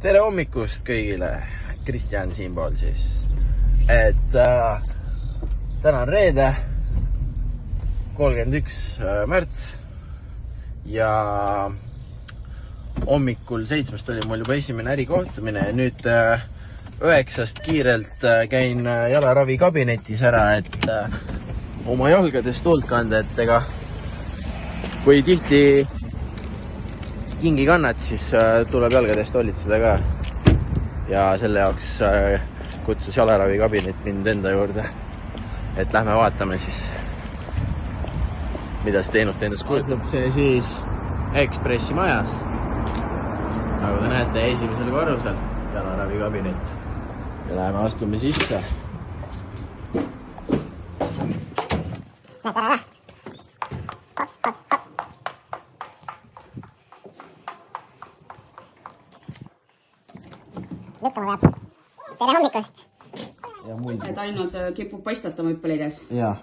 Tere hommikust kõigile, Kristjan siinpool siis. Täna on reede, 31. märts ja hommikul 7 oli mul juba esimene ärikohtumine ja nüüd 9 kiirelt käin jalaravi-kabinetis ära, et oma jalgadest hoolt kanda, et ega kui tihti kingi kannad, siis tuleb jalgadest hoolitseda ka. Ja selle jaoks kutsus jalaravi-kabinet mind enda juurde. Et lähme vaatame siis, mida see teenust endast kujutab. See siis Ekspressi majas. Nagu te näete, esimesel korrusel jalaravi-kabinet. Ja läheme astume sisse. Lükkama peab. Tere hommikust! Et ainult kipub paistatama hüppelides? Ja.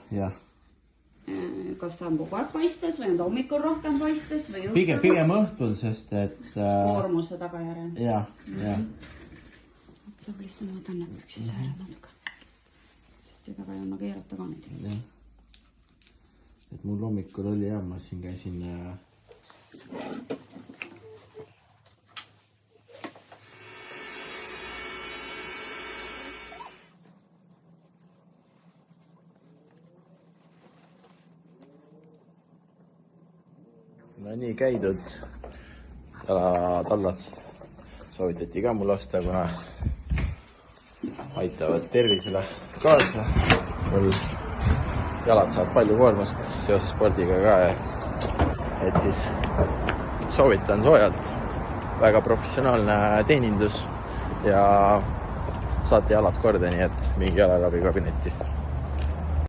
Kas ta on kogu aeg paistes või on ta hommikul rohkem paistes? Pigem õhtul, sest et... Koormuse tagajärel? Ja. Et saab lihtsalt ma tännet püksis ära natuke. Sest ega ka ei anna keerata ka neid. Et mul hommikul oli ja ma siin käisin... No nii käidud. Jalatallad soovitati ka mul osta, kuna aitavad tervisele kaasa. Mul jalad saavad palju koormust seoses spordiga ka. Et siis soovitan soojalt. Väga professionaalne teenindus ja saate jalad korda, nii et mingi jalaravi kabinetti.